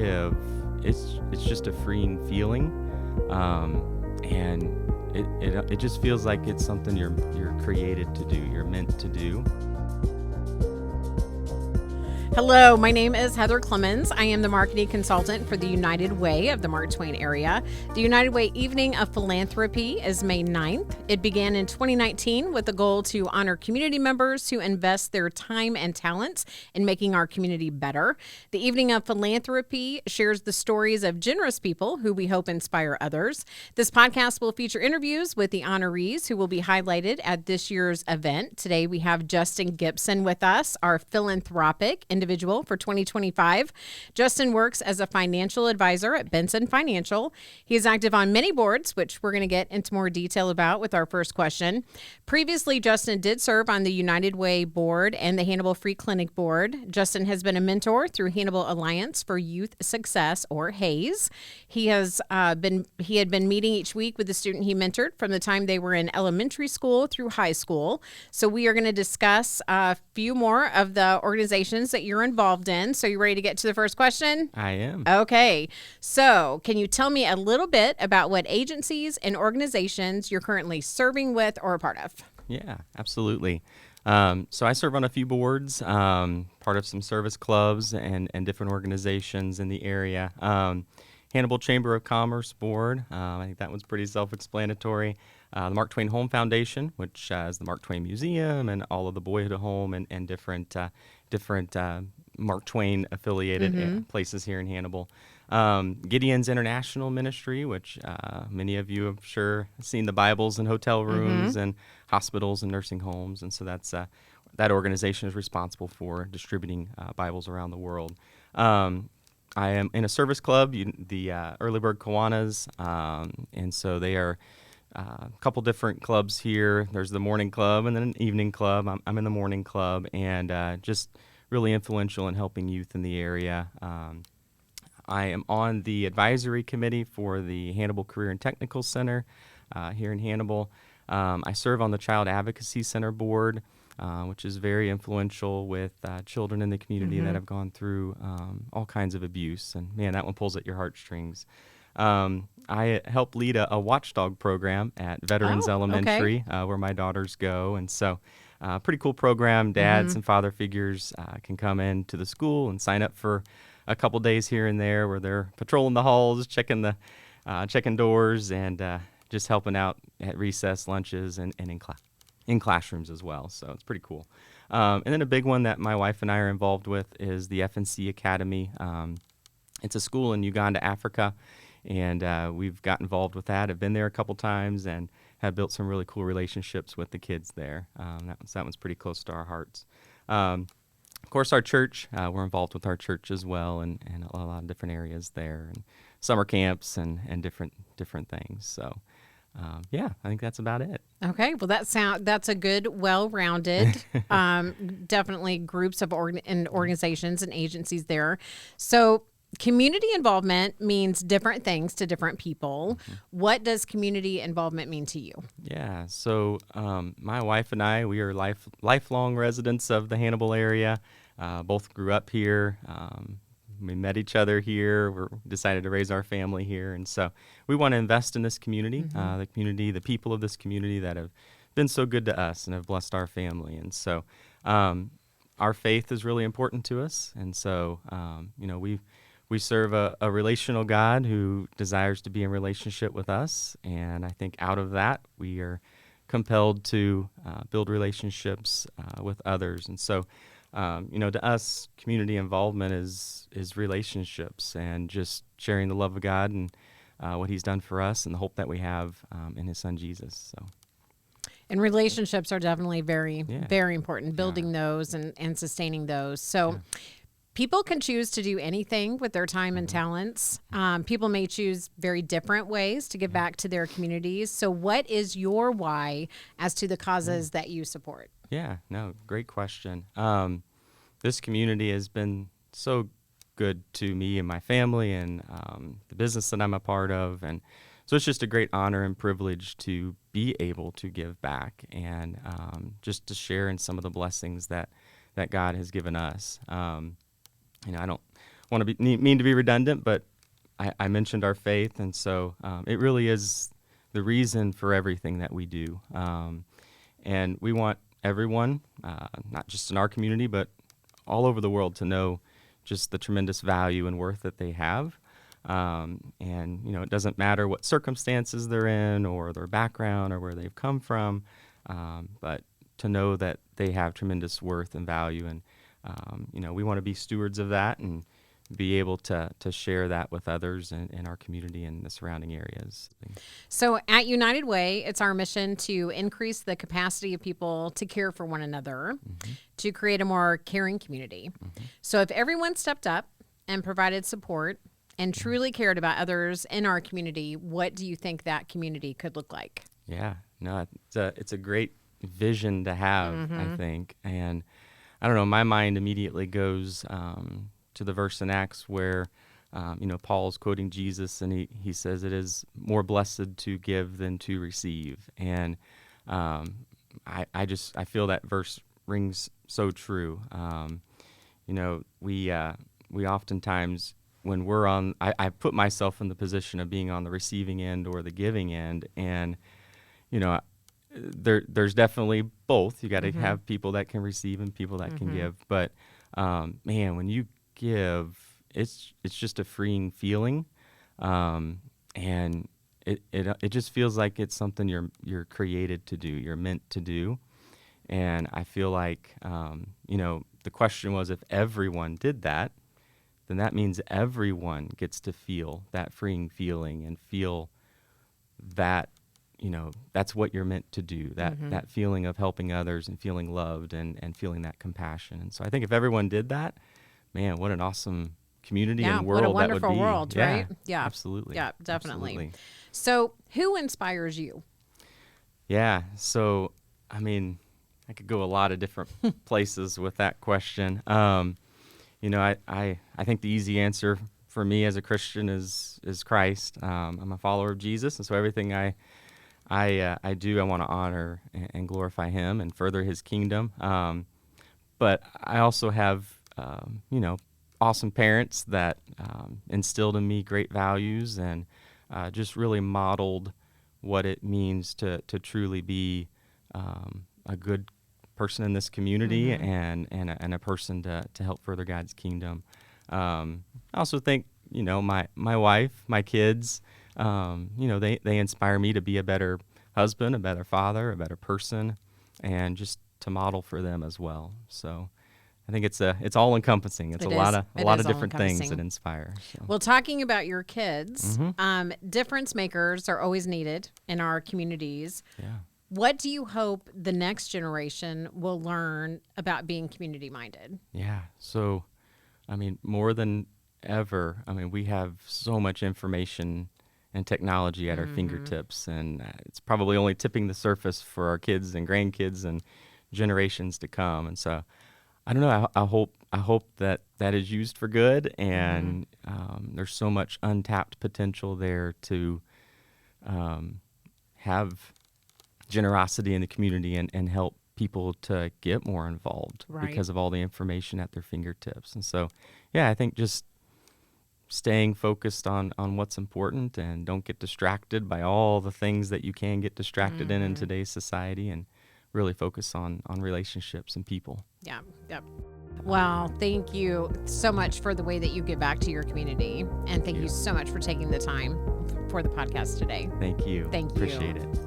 give, it's just a freeing feeling, and it just feels like it's something you're created to do, you're meant to do. Hello, my name is Heather Clemens. I am the marketing consultant for the United Way of the Mark Twain area. The United Way Evening of Philanthropy is May 9th. It began in 2019 with the goal to honor community members who invest their time and talents in making our community better. The Evening of Philanthropy shares the stories of generous people who we hope inspire others. This podcast will feature interviews with the honorees who will be highlighted at this year's event. Today we have Justin Gibson with us, our philanthropic individual for 2025. Justin works as a financial advisor at Benson Financial. He is active on many boards, which we're going to get into more detail about with our first question. Previously, Justin did serve on the United Way board and the Hannibal Free Clinic board. Justin has been a mentor through Hannibal Alliance for Youth Success, or HAYS. He had been meeting each week with the student he mentored from the time they were in elementary school through high school. So we are going to discuss a few more of the organizations that you're involved in. So you ready to get to the first question? I am. Okay. So can you tell me a little bit about what agencies and organizations you're currently serving with or a part of? Yeah, absolutely. So I serve on a few boards, part of some service clubs and different organizations in the area. Hannibal Chamber of Commerce Board, I think that one's pretty self-explanatory. The Mark Twain Home Foundation, which is the Mark Twain Museum and all of the Boyhood Home and different Mark Twain affiliated places here in Hannibal. Gideon's International Ministry, which many of you have sure seen the Bibles in hotel rooms and hospitals and nursing homes, and so that organization is responsible for distributing Bibles around the world. I am in a service club, the Early Bird Kiwanis, and so they are a couple different clubs here. There's the morning club and then an evening club. I'm in the morning club, and just really influential in helping youth in the area. I am on the advisory committee for the Hannibal Career and Technical Center here in Hannibal. I serve on the Child Advocacy Center board, which is very influential with children in the community that have gone through all kinds of abuse. And man, that one pulls at your heartstrings. I help lead a watchdog program at Veterans Elementary, where my daughters go. And so pretty cool program. Dads and father figures can come into the school and sign up for a couple days here and there where they're patrolling the halls, checking doors, and just helping out at recess, lunches, and in classrooms as well. So it's pretty cool. And then a big one that my wife and I are involved with is the F&C Academy. It's a school in Uganda, Africa, and we've got involved with that. I've been there a couple times and have built some really cool relationships with the kids there. That one's pretty close to our hearts. Of course, our church, we're involved with our church as well, and a lot of different areas there, and summer camps and different things. So, I think that's about it. Okay, well, that's a good, well-rounded, definitely groups of organizations and agencies there. So community involvement means different things to different people. What does community involvement mean to you? Yeah, so my wife and I, we are lifelong residents of the Hannibal area. Both grew up here. We met each other here. We decided to raise our family here. And so we want to invest in this community, the people of this community that have been so good to us and have blessed our family. And so our faith is really important to us. And so, we serve a relational God who desires to be in relationship with us. And I think out of that, we are compelled to build relationships with others. And so, to us, community involvement is relationships and just sharing the love of God and what He's done for us and the hope that we have in His Son Jesus. So, and relationships are definitely very, very important. Building those and sustaining those. So, people can choose to do anything with their time and talents. People may choose very different ways to give back to their communities. So, what is your why as to the causes that you support? Yeah, no, great question. This community has been so good to me and my family and the business that I'm a part of. And so it's just a great honor and privilege to be able to give back and just to share in some of the blessings that God has given us. I don't want to mean to be redundant, but I mentioned our faith, and so it really is the reason for everything that we do. And we want everyone, not just in our community, but all over the world, to know just the tremendous value and worth that they have. And, it doesn't matter what circumstances they're in or their background or where they've come from, but to know that they have tremendous worth and value. And, we want to be stewards of that and be able to share that with others in our community and the surrounding areas. So at United Way, it's our mission to increase the capacity of people to care for one another, to create a more caring community. So if everyone stepped up and provided support and truly cared about others in our community, what do you think that community could look like? Yeah, no, it's a great vision to have, I think. And I don't know, my mind immediately goes to the verse in Acts where, Paul's quoting Jesus, and he says it is more blessed to give than to receive. And I feel that verse rings so true. We oftentimes, when we're on, I put myself in the position of being on the receiving end or the giving end, and there's definitely both. You got to have people that can receive and people that can give. But man, when you give, it's just a freeing feeling, and it just feels like it's something you're created to do, you're meant to do. And I feel like the question was, if everyone did that, then that means everyone gets to feel that freeing feeling and feel that that's what you're meant to do, that feeling of helping others and feeling loved and feeling that compassion. And so I think if everyone did that, man, what an awesome community and world that would be. What a wonderful world, right? Yeah, absolutely. Yeah, definitely. Absolutely. So who inspires you? Yeah, so, I mean, I could go a lot of different places with that question. I think the easy answer for me as a Christian is Christ. I'm a follower of Jesus, and so everything I do, I want to honor and glorify Him and further His kingdom. But I also have, awesome parents that instilled in me great values and just really modeled what it means to truly be a good person in this community and a person to help further God's kingdom. I also think, my wife, my kids, they inspire me to be a better husband, a better father, a better person, and just to model for them as well. So I think it's all encompassing. It's a lot of different things that inspire. So. Well, talking about your kids, difference makers are always needed in our communities. Yeah. What do you hope the next generation will learn about being community minded? Yeah. So, more than ever, we have so much information and technology at our fingertips, and it's probably only tipping the surface for our kids and grandkids and generations to come. And so, I don't know. I hope that is used for good, and there's so much untapped potential there to have generosity in the community and help people to get more involved because of all the information at their fingertips. And so, I think just staying focused on what's important and don't get distracted by all the things that you can get distracted in today's society, and really focus on relationships and people. Yeah. Yep. Well, thank you so much for the way that you give back to your community. And thank you so much for taking the time for the podcast today. Thank you. Thank you. Appreciate it.